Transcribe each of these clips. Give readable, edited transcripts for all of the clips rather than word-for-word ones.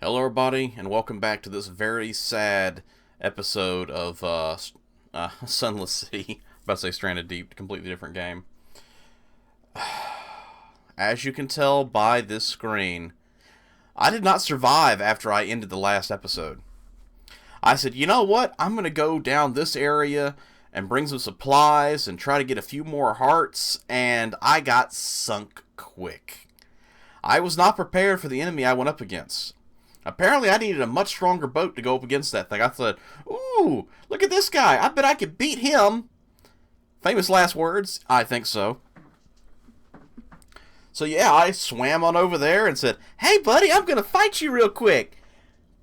Hello everybody, and welcome back to this very sad episode of Sunless Sea. About to say Stranded Deep, completely different game. As you can tell by this screen, I did not survive after I ended the last episode. I said, you know what, I'm going to go down this area and bring some supplies and try to get a few more hearts, and I got sunk quick. I was not prepared for the enemy I went up against. Apparently, I needed a much stronger boat to go up against that thing. I thought, ooh, look at this guy. I bet I could beat him. Famous last words? I think so. So, yeah, I swam on over there and said, hey, buddy, I'm going to fight you real quick.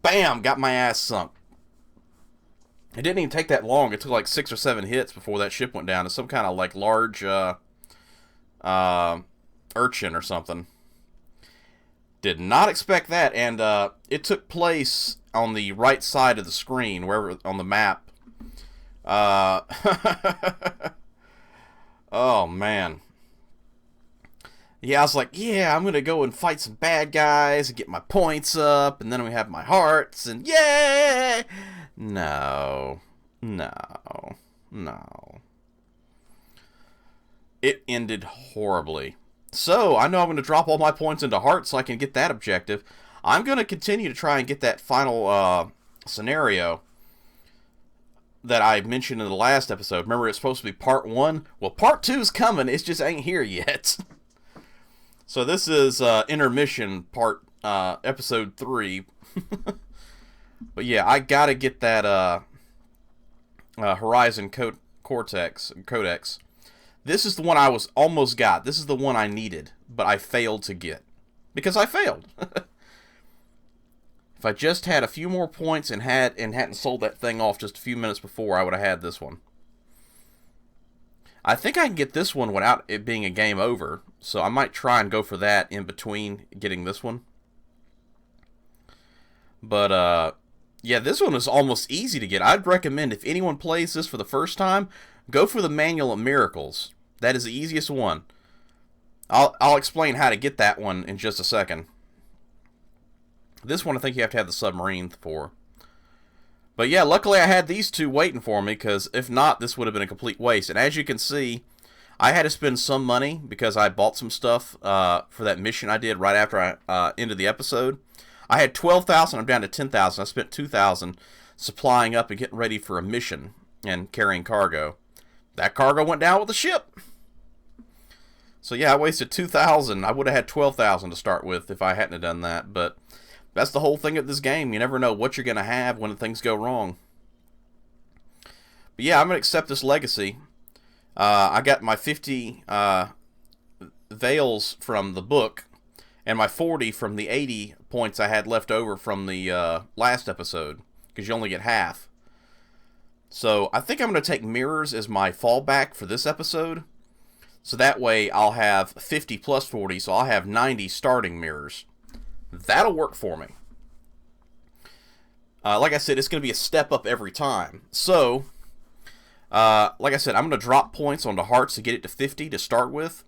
Bam, got my ass sunk. It didn't even take that long. It took like 6 or 7 hits before that ship went down. It's some kind of like large urchin or something. Did not expect that, and it took place on the right side of the screen, wherever on the map. Oh, man. Yeah, I was like, yeah, I'm going to go and fight some bad guys and get my points up, and then we have my hearts, and yay! No. It ended horribly. So, I know I'm going to drop all my points into hearts so I can get that objective. I'm going to continue to try and get that final scenario that I mentioned in the last episode. Remember, it's supposed to be part 1? Well, part 2 is coming. It just ain't here yet. So this is intermission part episode 3. But yeah, I got to get that Horizon Codex. This is the one I was almost got. This is the one I needed, but I failed to get. Because I failed. If I just had a few more points and hadn't sold that thing off just a few minutes before, I would have had this one. I think I can get this one without it being a game over, so I might try and go for that in between getting this one. But, yeah, this one is almost easy to get. I'd recommend if anyone plays this for the first time, go for the Manual of Miracles. That is the easiest one. I'll explain how to get that one in just a second. This one I think you have to have the submarine for. But yeah, luckily I had these two waiting for me, because if not, this would have been a complete waste. And as you can see, I had to spend some money because I bought some stuff for that mission I did right after I ended the episode. I had 12,000, I'm down to 10,000. I spent 2,000 supplying up and getting ready for a mission and carrying cargo. That cargo went down with the ship. So yeah, I wasted 2,000. I would have had 12,000 to start with if I hadn't have done that. But that's the whole thing of this game. You never know what you're going to have when things go wrong. But yeah, I'm going to accept this legacy. I got my 50 veils from the book, and my 40 from the 80 points I had left over from the last episode, because you only get half. So I think I'm going to take mirrors as my fallback for this episode. So that way I'll have 50 plus 40, so I'll have 90 starting mirrors. That'll work for me. Like I said, it's going to be a step up every time. So, like I said, I'm going to drop points onto hearts to get it to 50 to start with.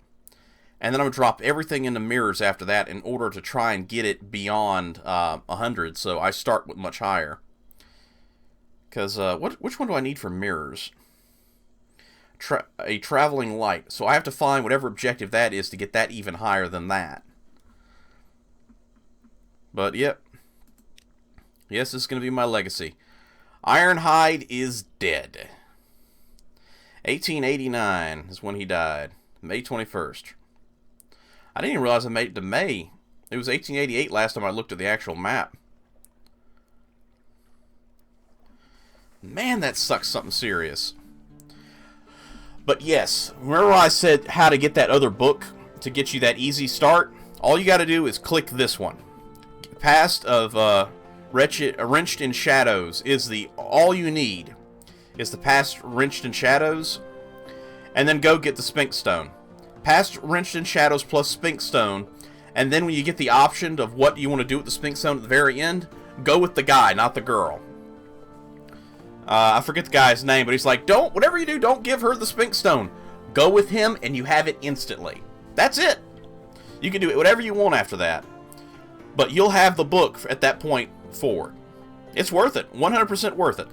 And then I'm going to drop everything into mirrors after that in order to try and get it beyond 100. So I start with much higher. Because, which one do I need for mirrors? A traveling light. So I have to find whatever objective that is to get that even higher than that. But, yep. Yes, this is going to be my legacy. Ironhide is dead. 1889 is when he died. May 21st. I didn't even realize I made it to May. It was 1888 last time I looked at the actual map. Man, that sucks something serious. But yes, remember I said how to get that other book to get you that easy start? All you got to do is click this one. Past of Wrenched in Shadows is all you need. Is the Past Wrenched in Shadows, and then go get the Sphinx Stone. Past Wrenched in Shadows plus Sphinx Stone, and then when you get the option of what you want to do with the Sphinx Stone at the very end, go with the guy, not the girl. I forget the guy's name, but he's like, whatever you do, don't give her the Sphinx Stone. Go with him, and you have it instantly. That's it. You can do whatever you want after that. But you'll have the book at that point forward. It's worth it. 100% worth it.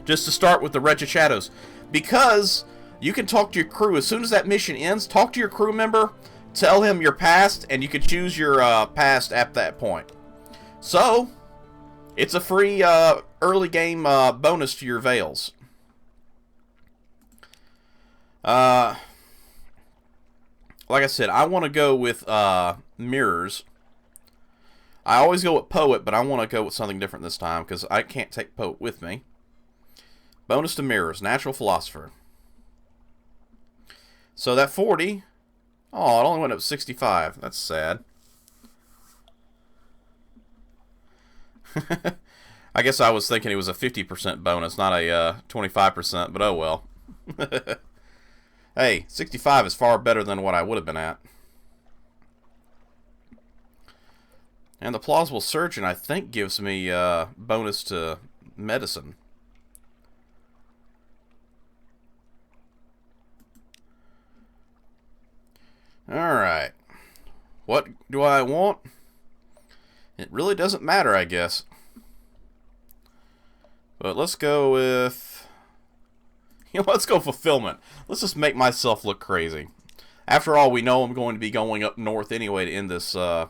Just to start with the Wretched Shadows. Because you can talk to your crew. As soon as that mission ends, talk to your crew member, tell him your past, and you can choose your past at that point. So, it's a free early game bonus to your Veils. Like I said, I want to go with Mirrors. I always go with Poet, but I want to go with something different this time, because I can't take Poet with me. Bonus to Mirrors, Natural Philosopher. So that 40... Oh, it only went up 65. That's sad. I guess I was thinking it was a 50% bonus, not a 25%, but oh well. Hey, 65 is far better than what I would have been at. And the Plausible Surgeon, I think, gives me bonus to Medicine. Alright. What do I want? It really doesn't matter, I guess. But let's go with... let's go Fulfillment. Let's just make myself look crazy. After all, we know I'm going to be going up north anyway to end this, so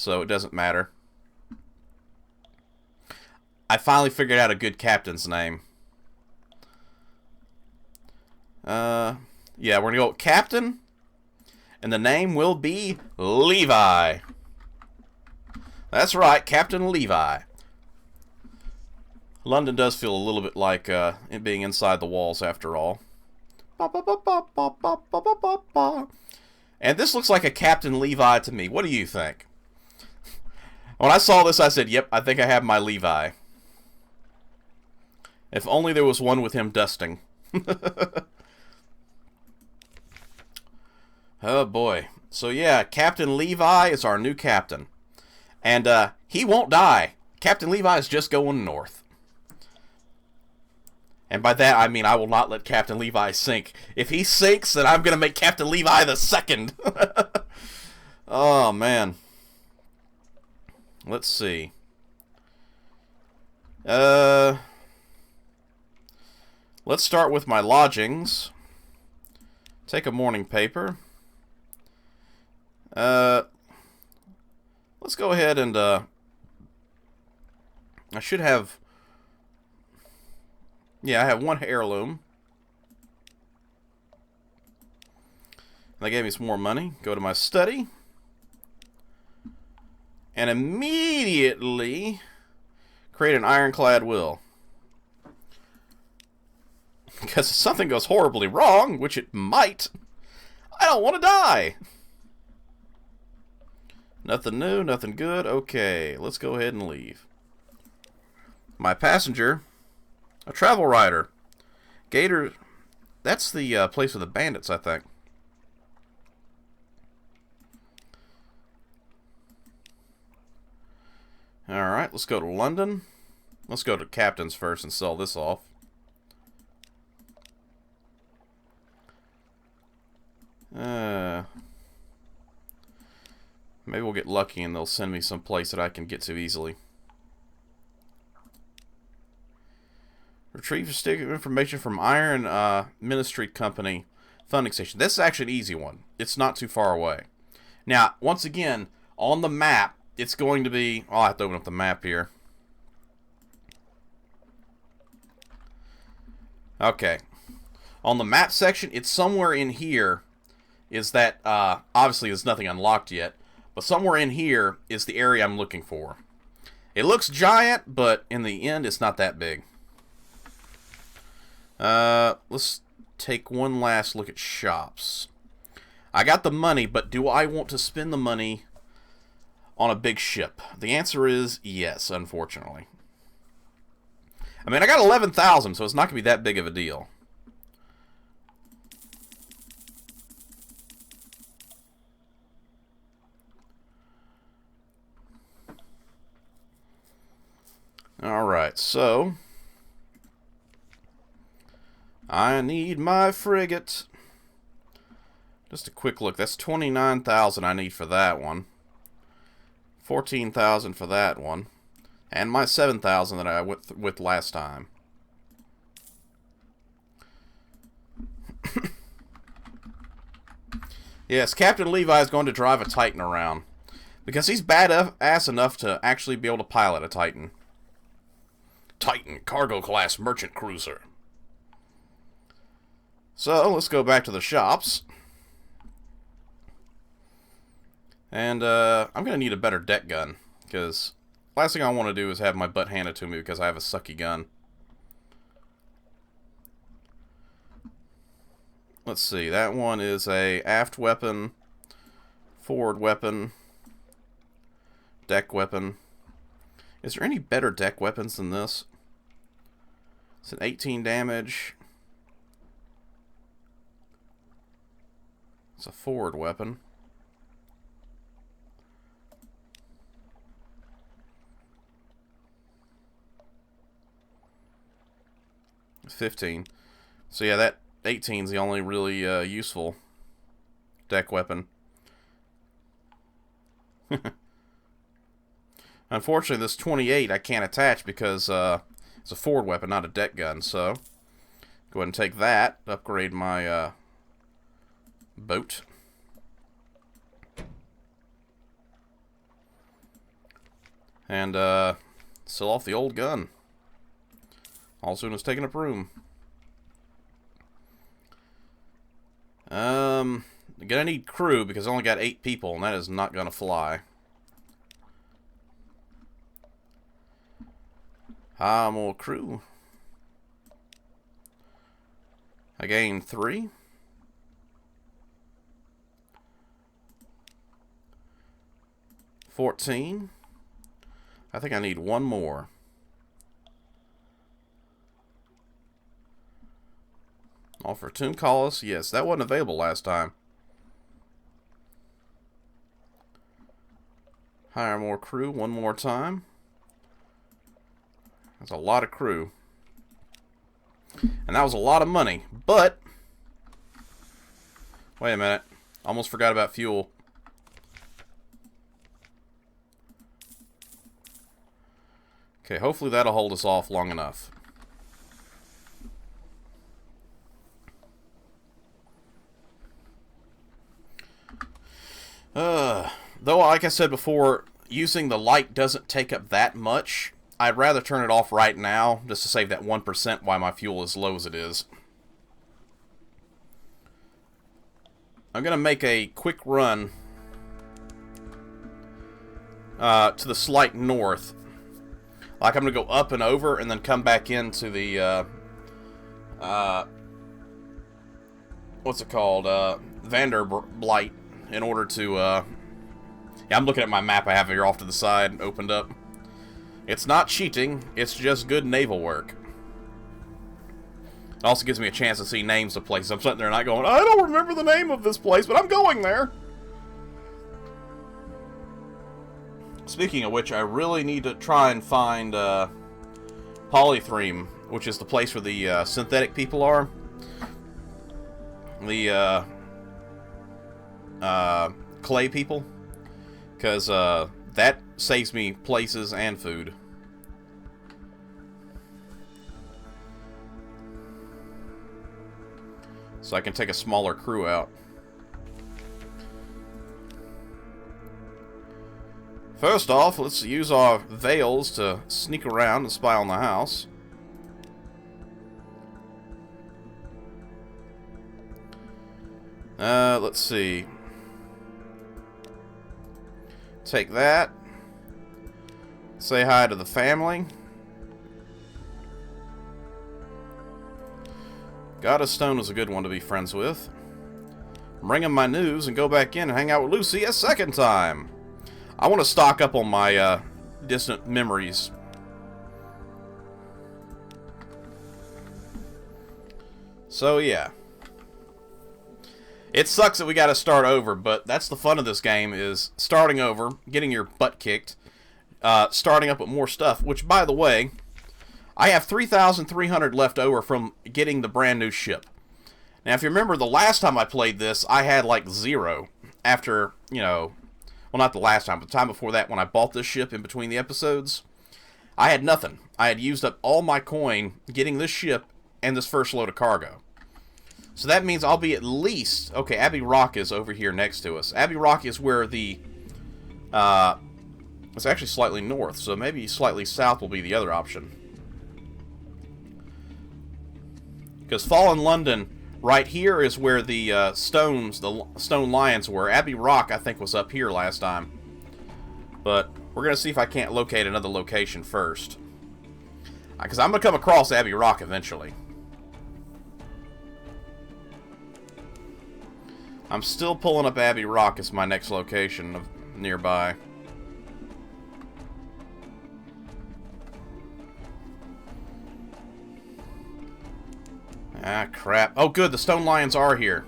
it doesn't matter. I finally figured out a good captain's name. Yeah, we're going to go with Captain. And the name will be Levi. That's right, Captain Levi. London does feel a little bit like it being inside the walls after all. And this looks like a Captain Levi to me. What do you think? When I saw this, I said, yep, I think I have my Levi. If only there was one with him dusting. Oh boy. So yeah, Captain Levi is our new captain. And he won't die. Captain Levi is just going north. And by that I mean I will not let Captain Levi sink. If he sinks, then I'm going to make Captain Levi the second. Oh man. Let's see. Let's start with my lodgings. Take a morning paper. Let's go ahead and, I should have, yeah, I have one heirloom. They gave me some more money. Go to my study. And immediately create an ironclad will. Because if something goes horribly wrong, which it might, I don't want to die. Nothing new, nothing good. Okay, let's go ahead and leave. My passenger, a travel rider. Gator, that's the place with the bandits, I think. Alright, let's go to London. Let's go to Captain's first and sell this off. Maybe we'll get lucky and they'll send me some place that I can get to easily. Retrieve a stick of information from Iron Ministry Company funding station. This is actually an easy one. It's not too far away. Now, once again, on the map, it's going to be... I'll have to open up the map here. Okay. On the map section, it's somewhere in here. Is that, obviously there's nothing unlocked yet. But somewhere in here is the area I'm looking for. It looks giant, but in the end, it's not that big. Let's take one last look at shops. I got the money, but do I want to spend the money on a big ship? The answer is yes, unfortunately. I mean, I got 11,000, so it's not going to be that big of a deal. Alright, so I need my frigate. Just a quick look. That's 29,000 I need for that one. 14,000 for that one. And my 7,000 that I went with last time. Yes, Captain Levi is going to drive a Titan around. Because he's badass enough to actually be able to pilot a Titan. Titan, cargo class merchant cruiser. So, let's go back to the shops. And, I'm going to need a better deck gun. Because last thing I want to do is have my butt handed to me because I have a sucky gun. Let's see, that one is a aft weapon, forward weapon, deck weapon. Is there any better deck weapons than this? It's an 18 damage. It's a forward weapon. It's 15. So yeah, that 18 is the only really useful deck weapon. Unfortunately, this 28 I can't attach because it's a forward weapon, not a deck gun. So, go ahead and take that, upgrade my boat. And sell off the old gun. All soon as taking up room. Gonna need crew because I only got 8 people, and that is not gonna fly. More crew. I gained 3. 14. I think I need 1 more. Offer Tomb Colossus. Yes, that wasn't available last time. Hire more crew 1 more time. That's a lot of crew. And that was a lot of money. But, wait a minute. Almost forgot about fuel. Okay, hopefully that'll hold us off long enough. Though, like I said before, using the light doesn't take up that much. I'd rather turn it off right now, just to save that 1% while my fuel is as low as it is. I'm going to make a quick run to the slight north. Like, I'm going to go up and over, and then come back into the, what's it called? Vanderblight, in order to, yeah, I'm looking at my map I have here off to the side, opened up. It's not cheating, it's just good naval work. It also gives me a chance to see names of places. I'm sitting there not going, I don't remember the name of this place, but I'm going there. Speaking of which, I really need to try and find Polythreme, which is the place where the synthetic people are. The clay people. Because that saves me places and food. So I can take a smaller crew out. First off, let's use our veils to sneak around and spy on the house. Let's see. Take that. Say hi to the family. Goddess Stone was a good one to be friends with. Bring him my news and go back in and hang out with Lucy a second time. I want to stock up on my distant memories. So yeah. It sucks that we got to start over, but that's the fun of this game, is starting over, getting your butt kicked, starting up with more stuff, which, by the way, I have 3,300 left over from getting the brand new ship. Now, if you remember the last time I played this, I had like 0 after, you know, Well, not the last time, but the time before that when I bought this ship in between the episodes. I had nothing. I had used up all my coin getting this ship and this first load of cargo. So that means I'll be at least... Okay, Abbey Rock is over here next to us. Abbey Rock is where the... it's actually slightly north, so maybe slightly south will be the other option. Because Fallen London, right here is where the stone lions were. Abbey Rock, I think, was up here last time. But we're going to see if I can't locate another location first. Because I'm going to come across Abbey Rock eventually. I'm still pulling up Abbey Rock as my next location of nearby. Ah, crap. Oh, good. The stone lions are here.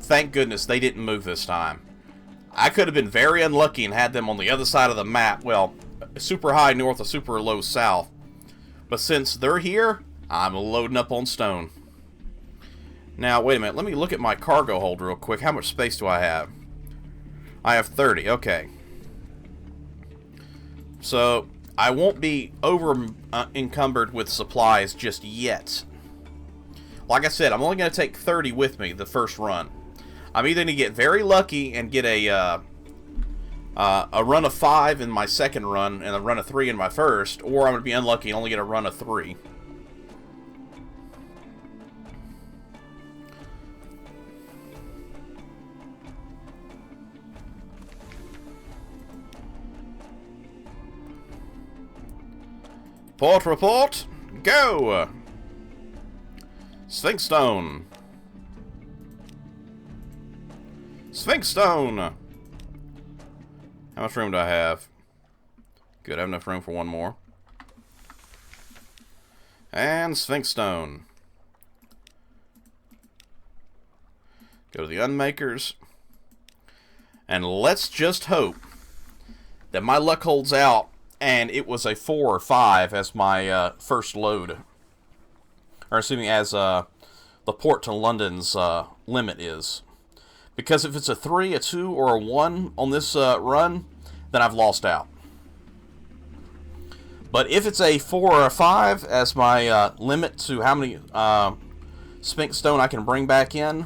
Thank goodness they didn't move this time. I could have been very unlucky and had them on the other side of the map. Well, super high north or super low south. But since they're here, I'm loading up on stone. Now, wait a minute. Let me look at my cargo hold real quick. How much space do I have? I have 30. Okay. So, I won't be over encumbered with supplies just yet. Like I said, I'm only going to take 30 with me the first run. I'm either going to get very lucky and get a run of 5 in my second run and a run of 3 in my first, or I'm going to be unlucky and only get a run of 3. Port report, go! Sphinx Stone. Sphinx Stone! How much room do I have? Good, I have enough room for one more. And Sphinx Stone. Go to the Unmakers. And let's just hope that my luck holds out and it was a 4 or 5 as my first load. Or assuming as the port to London's limit is. Because if it's a 3, a 2, or a 1 on this run, then I've lost out. But if it's a 4 or a 5 as my limit to how many Sphinx Stone I can bring back in,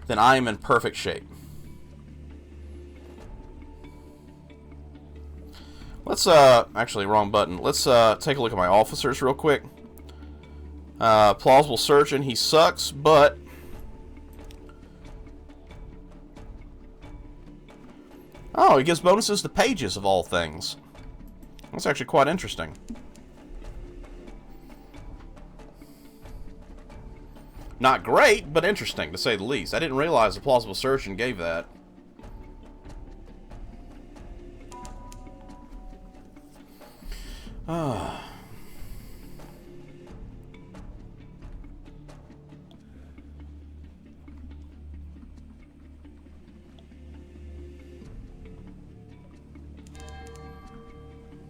then I am in perfect shape. Let's, actually, wrong button. Let's take a look at my officers real quick. Plausible Surgeon, he sucks, but... Oh, he gives bonuses to pages of all things. That's actually quite interesting. Not great, but interesting, to say the least. I didn't realize the Plausible Surgeon gave that. Ah...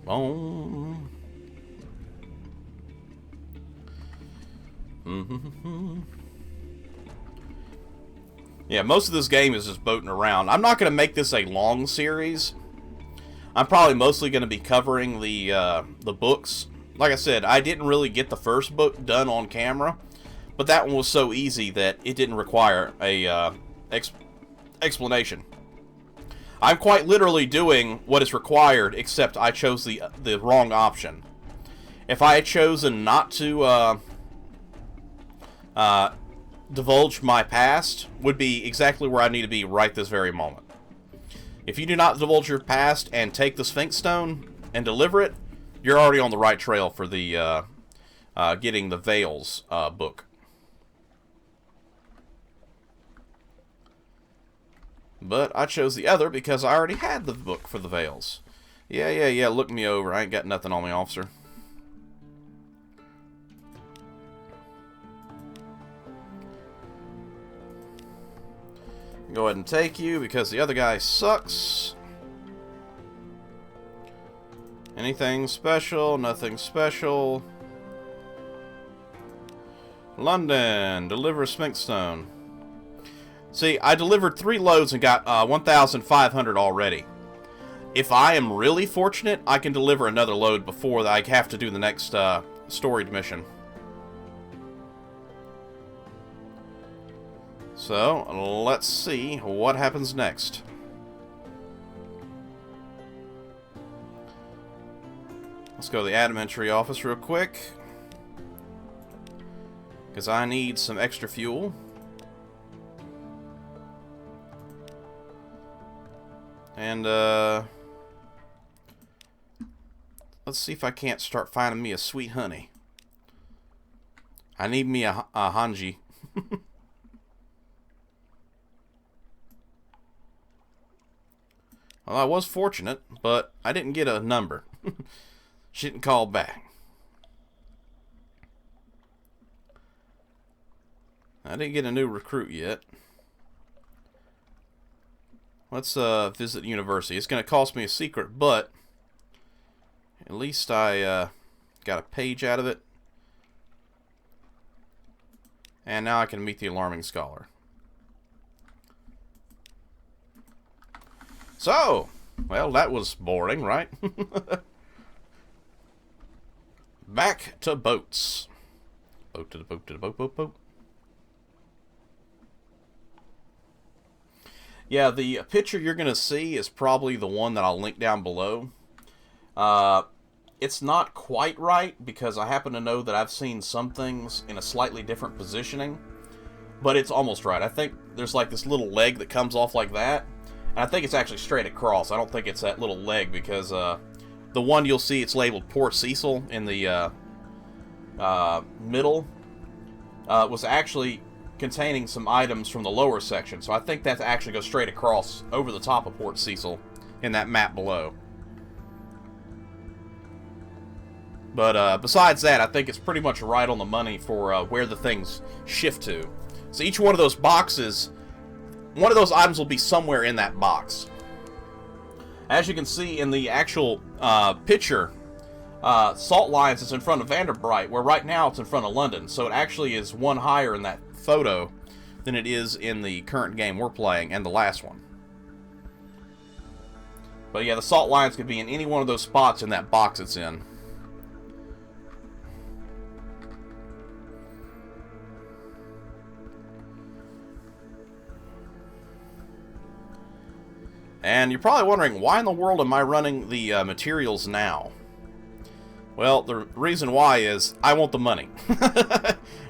Boom. Yeah, most of this game is just boating around. I'm not going to make this a long series. I'm probably mostly going to be covering the books. Like I said, I didn't really get the first book done on camera, but that one was so easy that it didn't require a explanation. I'm quite literally doing what is required, except I chose the wrong option. If I had chosen not to divulge my past, would be exactly where I need to be right this very moment. If you do not divulge your past and take the Sphinx Stone and deliver it, you're already on the right trail for the getting the Veils book. But I chose the other because I already had the book for the Veils. Yeah, look me over. I ain't got nothing on me, officer. Go ahead and take you because the other guy sucks. Anything special? Nothing special. London, deliver Sphinx Stone. See, I delivered 3 loads and got 1,500 already. If I am really fortunate, I can deliver another load before I have to do the next storied mission. So, let's see what happens next. Let's go to the admin entry office real quick, because I need some extra fuel. And, let's see if I can't start finding me a sweet honey. I need me a Hanji. Well, I was fortunate, but I didn't get a number. She didn't call back. I didn't get a new recruit yet. Let's visit university. It's going to cost me a secret, but at least I got a page out of it. And now I can meet the alarming scholar. So, well, that was boring, right? Back to boats. Boat to the boat to the boat, boat, boat. Yeah, the picture you're going to see is probably the one that I'll link down below. It's not quite right, because I happen to know that I've seen some things in a slightly different positioning. But it's almost right. I think there's like this little leg that comes off like that. And I think it's actually straight across. I don't think it's that little leg, because the one you'll see, it's labeled Port Cecil in the middle, was actually containing some items from the lower section. So I think that actually goes straight across over the top of Port Cecil in that map below. But besides that, I think it's pretty much right on the money for where the things shift to. So each one of those boxes, one of those items will be somewhere in that box. As you can see in the actual picture, Salt Lines is in front of Vanderbright, where right now it's in front of London. So it actually is one higher in that photo than it is in the current game we're playing and the last one. But yeah, the Salt Lines could be in any one of those spots in that box it's in. And you're probably wondering, why in the world am I running the materials now? Well, the reason why is, I want the money.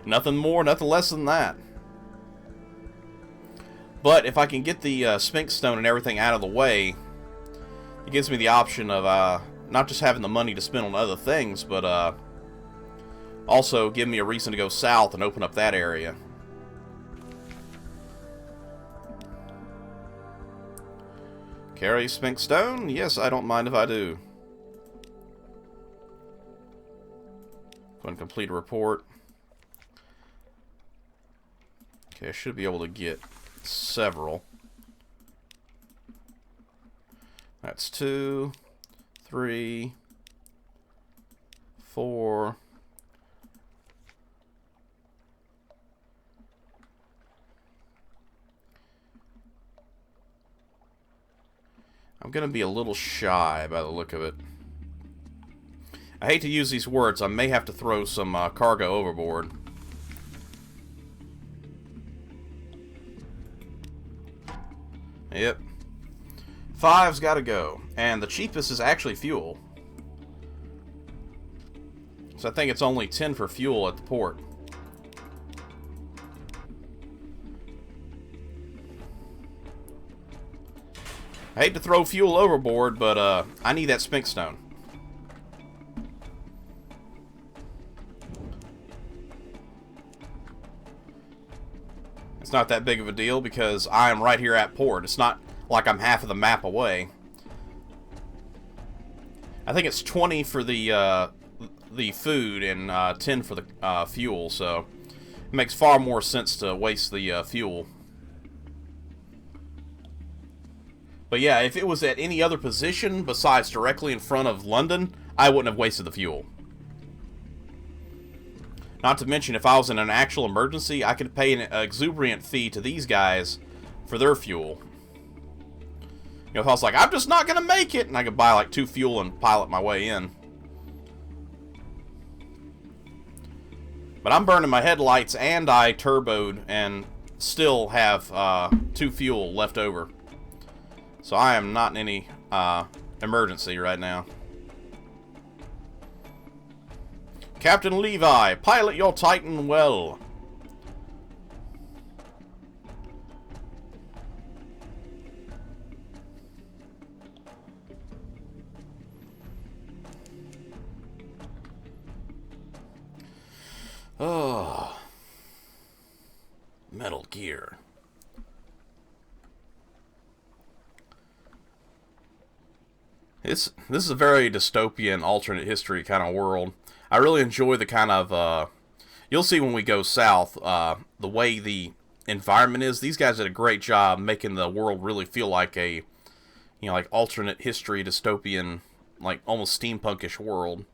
Nothing more, nothing less than that. But if I can get the Sphinx Stone and everything out of the way, it gives me the option of not just having the money to spend on other things, but also give me a reason to go south and open up that area. Carry Sphinx Stone? Yes, I don't mind if I do. Go and complete a report. Okay, I should be able to get several. That's 2, 3, 4. I'm going to be a little shy by the look of it. I hate to use these words. I may have to throw some cargo overboard. Yep. 5's got to go. And the cheapest is actually fuel. So I think it's only 10 for fuel at the port. I hate to throw fuel overboard, but I need that Sphinx Stone. It's not that big of a deal because I am right here at port. It's not like I'm half of the map away. I think it's 20 for the food and 10 for the fuel, so it makes far more sense to waste the fuel. But yeah, if it was at any other position besides directly in front of London, I wouldn't have wasted the fuel. Not to mention, if I was in an actual emergency, I could pay an exuberant fee to these guys for their fuel. You know, if I was like, I'm just not going to make it, and I could buy like 2 fuel and pilot my way in. But I'm burning my headlights, and I turboed, and still have 2 fuel left over. So I am not in any emergency right now. Captain Levi, pilot your Titan well. Oh, Metal Gear. This is a very dystopian, alternate history kind of world. I really enjoy the kind of, you'll see when we go south, the way the environment is. These guys did a great job making the world really feel like a, you know, like alternate history, dystopian, like almost steampunkish world.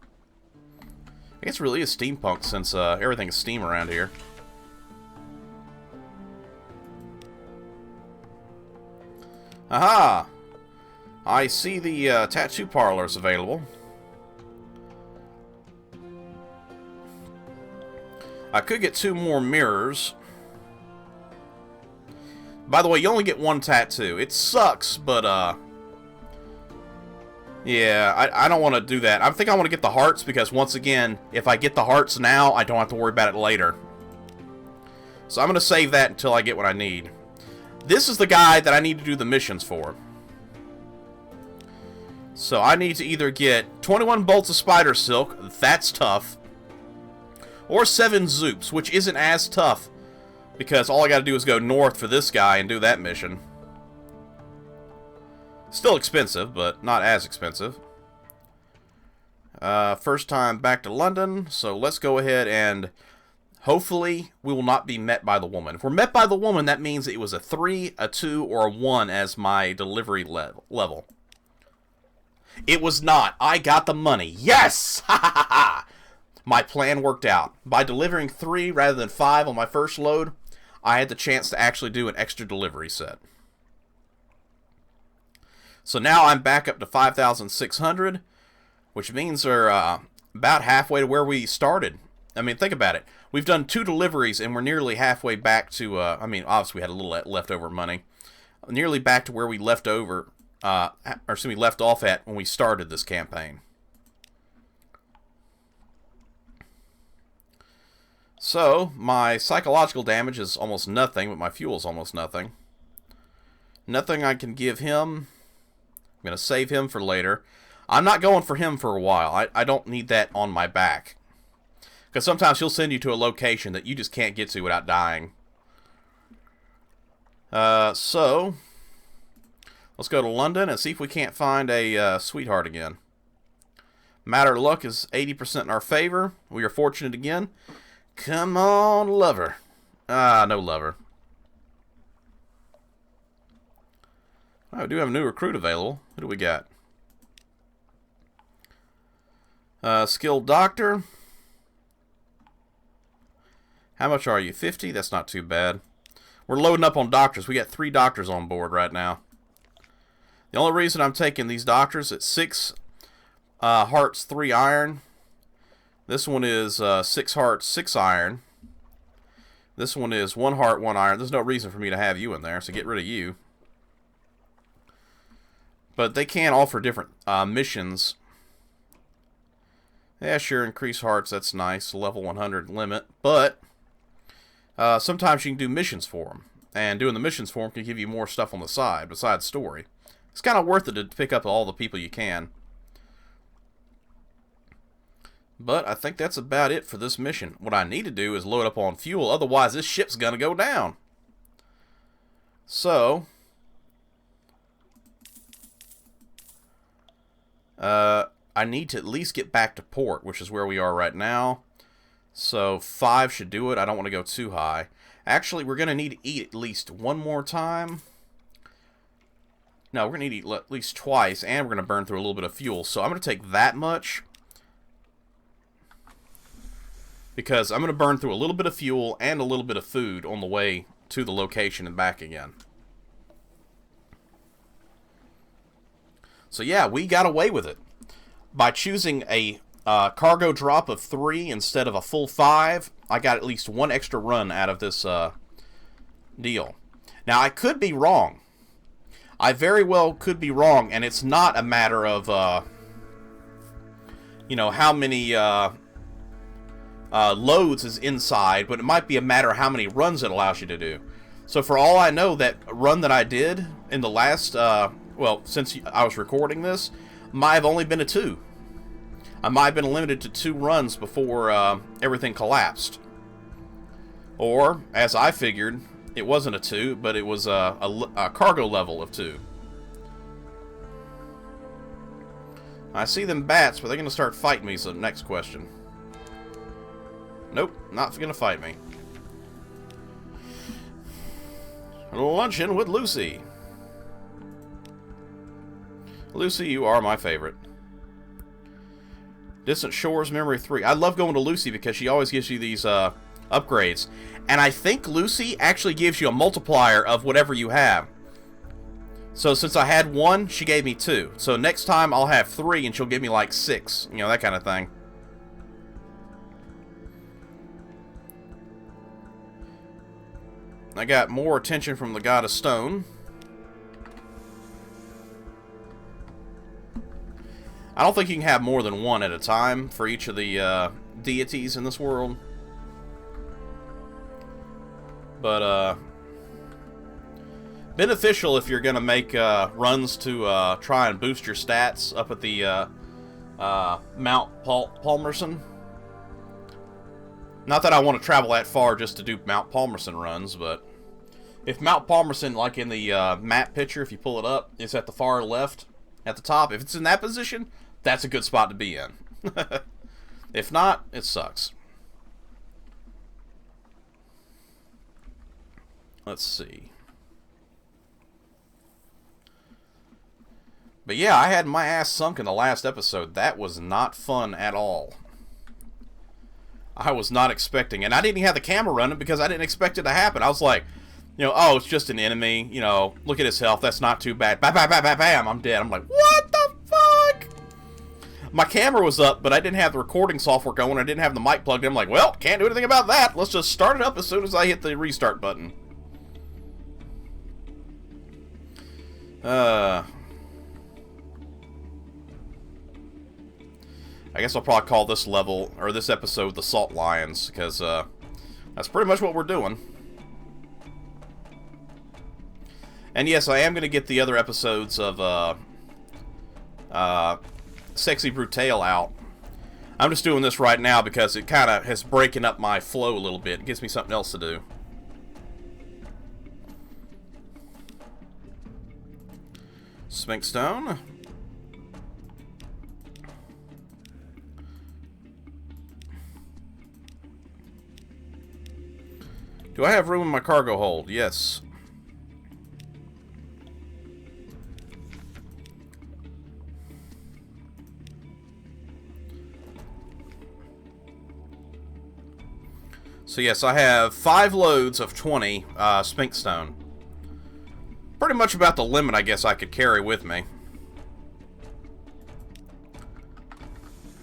I guess it really is steampunk since everything is steam around here. Aha! I see the tattoo parlors available. I could get 2 more mirrors. By the way, you only get 1 tattoo. It sucks, but yeah, I don't want to do that. I think I want to get the hearts because, once again, if I get the hearts now, I don't have to worry about it later. So I'm going to save that until I get what I need. This is the guy that I need to do the missions for. So I need to either get 21 bolts of spider silk, that's tough, or 7 zoops, which isn't as tough, because all I gotta do is go north for this guy and do that mission. Still expensive, but not as expensive. First time back to London, so let's go ahead and hopefully we will not be met by the woman. If we're met by the woman, that means it was a 3, a 2, or a 1 as my delivery level. It was not. I got the money. Yes! Ha ha ha! My plan worked out. By delivering 3 rather than 5 on my first load, I had the chance to actually do an extra delivery set. So now I'm back up to 5,600, which means we're about halfway to where we started. I mean, think about it. We've done 2 deliveries, and we're nearly halfway back to, I mean, obviously we had a little leftover money. Nearly back to where we left over, or excuse me, left off at when we started this campaign. So, my psychological damage is almost nothing, but my fuel is almost nothing. Nothing I can give him. I'm going to save him for later. I'm not going for him for a while. I don't need that on my back. Because sometimes he'll send you to a location that you just can't get to without dying. So, let's go to London and see if we can't find a sweetheart again. Matter of luck is 80% in our favor. We are fortunate again. Come on, lover. Ah, no lover. Oh, we do have a new recruit available. Who do we got? Skilled doctor. How much are you? 50? That's not too bad. We're loading up on doctors. We got 3 doctors on board right now. The only reason I'm taking these doctors, it's 6 hearts, 3 iron. This one is 6 hearts, 6 iron. This one is 1 heart, 1 iron. There's no reason for me to have you in there, so get rid of you. But they can offer different missions. Yeah, sure, increase hearts, that's nice. Level 100 limit. But sometimes you can do missions for them. And doing the missions for them can give you more stuff on the side, besides story. It's kind of worth it to pick up all the people you can. But I think that's about it for this mission. What I need to do is load up on fuel, otherwise this ship's going to go down. So, I need to at least get back to port, which is where we are right now. So 5 should do it. I don't want to go too high. Actually, we're going to need to eat at least 1 more time. No, we're going to need to eat at least twice, and we're going to burn through a little bit of fuel. So I'm going to take that much, because I'm going to burn through a little bit of fuel and a little bit of food on the way to the location and back again. So yeah, we got away with it. By choosing a cargo drop of 3 instead of a full 5, I got at least 1 extra run out of this deal. Now, I could be wrong. I very well could be wrong, and it's not a matter of, how many loads is inside, but it might be a matter of how many runs it allows you to do. So for all I know, that run that I did in the last, since I was recording this, might have only been a 2. I might have been limited to 2 runs before everything collapsed. Or, as I figured, it wasn't a 2, but it was a cargo level of 2. I see them bats, but they're going to start fighting me, so next question. Nope, not going to fight me. Luncheon with Lucy. Lucy, you are my favorite. Distant Shores Memory 3. I love going to Lucy because she always gives you these upgrades. And I think Lucy actually gives you a multiplier of whatever you have. So since I had 1, she gave me 2. So next time I'll have 3 and she'll give me like 6. You know, that kind of thing. I got more attention from the God of Stone. I don't think you can have more than 1 at a time for each of the deities in this world. But, beneficial if you're going to make runs to try and boost your stats up at the Mount Palmerston. Not that I want to travel that far just to do Mount Palmerston runs, but if Mount Palmerston, like in the map picture, if you pull it up, is at the far left at the top. If it's in that position, that's a good spot to be in. If not, it sucks. Let's see. But yeah, I had my ass sunk in the last episode. That was not fun at all. I was not expecting, and I didn't even have the camera running because I didn't expect it to happen. I was like, oh, it's just an enemy. Look at his health. That's not too bad. Bam, bam, bam, bam, bam. I'm dead. I'm like, what the fuck? My camera was up, but I didn't have the recording software going. I didn't have the mic plugged in. I'm like, well, can't do anything about that. Let's just start it up as soon as I hit the restart button. I guess I'll probably call this level, or this episode, the Salt Lions, because that's pretty much what we're doing. And yes, I am going to get the other episodes of Sexy Brutale out. I'm just doing this right now because it kind of has breaking up my flow a little bit. It gives me something else to do. Sphinx Stone. Do I have room in my cargo hold? Yes. So yes, I have 5 loads of 20 Sphinx Stone. Pretty much about the limit I guess I could carry with me.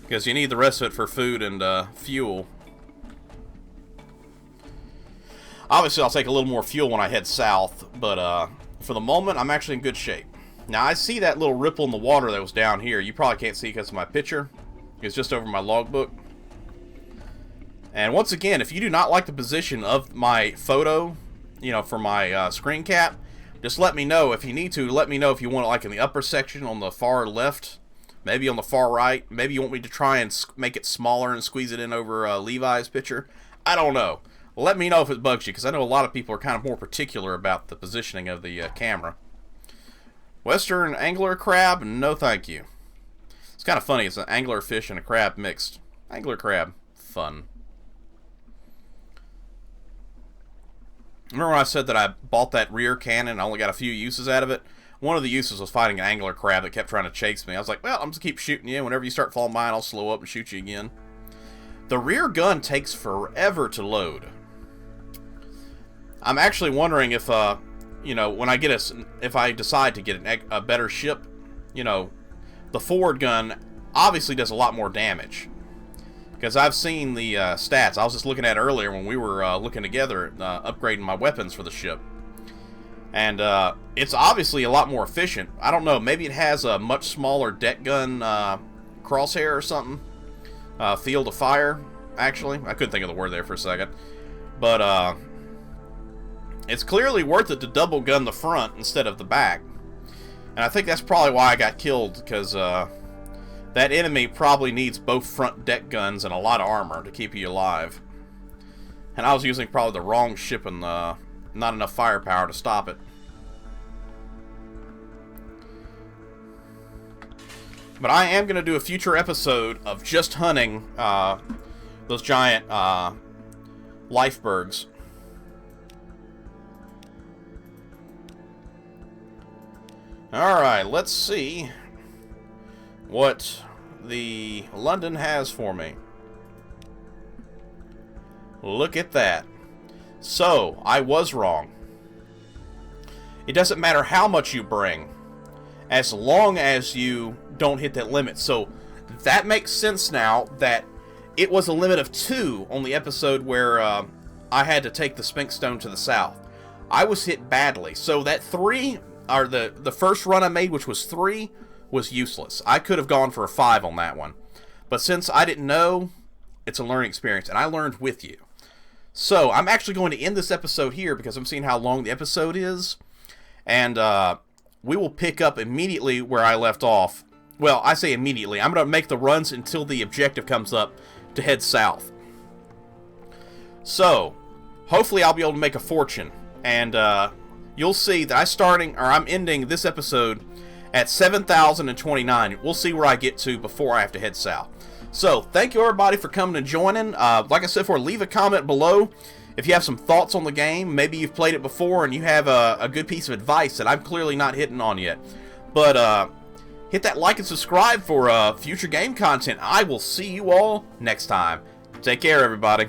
Because you need the rest of it for food and fuel. Obviously, I'll take a little more fuel when I head south, but for the moment, I'm actually in good shape. Now, I see that little ripple in the water that was down here. You probably can't see because of my picture. It's just over my logbook. And once again, if you do not like the position of my photo, for my screen cap, just let me know. If you need to, let me know if you want it like in the upper section on the far left, maybe on the far right. Maybe you want me to try and make it smaller and squeeze it in over Levi's picture. I don't know. Let me know if it bugs you, because I know a lot of people are kind of more particular about the positioning of the camera. Western angler crab? No thank you. It's kind of funny. It's an angler fish and a crab mixed. Angler crab. Fun. Remember when I said that I bought that rear cannon and I only got a few uses out of it? One of the uses was fighting an angler crab that kept trying to chase me. I was like, well, I'm just keep shooting you. Whenever you start falling behind, I'll slow up and shoot you again. The rear gun takes forever to load. I'm actually wondering if, when I get if I decide to get a better ship, the forward gun obviously does a lot more damage. Because I've seen the stats. I was just looking at it earlier when we were looking together, upgrading my weapons for the ship. And it's obviously a lot more efficient. I don't know, maybe it has a much smaller deck gun crosshair or something. Field of fire, actually. I couldn't think of the word there for a second. But it's clearly worth it to double gun the front instead of the back. And I think that's probably why I got killed, because that enemy probably needs both front deck guns and a lot of armor to keep you alive. And I was using probably the wrong ship and not enough firepower to stop it. But I am going to do a future episode of just hunting those giant lifebergs. Alright, let's see what the London has for me. Look at that. So, I was wrong. It doesn't matter how much you bring, as long as you don't hit that limit. So, that makes sense now that it was a limit of 2 on the episode where I had to take the Sphinx Stone to the south. I was hit badly. So, that 3, or the first run I made, which was 3, was useless. I could have gone for a 5 on that one. But since I didn't know, it's a learning experience, and I learned with you. So, I'm actually going to end this episode here because I'm seeing how long the episode is. And we will pick up immediately where I left off. Well, I say immediately. I'm going to make the runs until the objective comes up to head south. So, hopefully I'll be able to make a fortune. And you'll see that I'm ending this episode at 7,029. We'll see where I get to before I have to head south. So, thank you everybody for coming and joining. Like I said before, leave a comment below if you have some thoughts on the game. Maybe you've played it before and you have a good piece of advice that I'm clearly not hitting on yet. But hit that like and subscribe for future game content. I will see you all next time. Take care, everybody.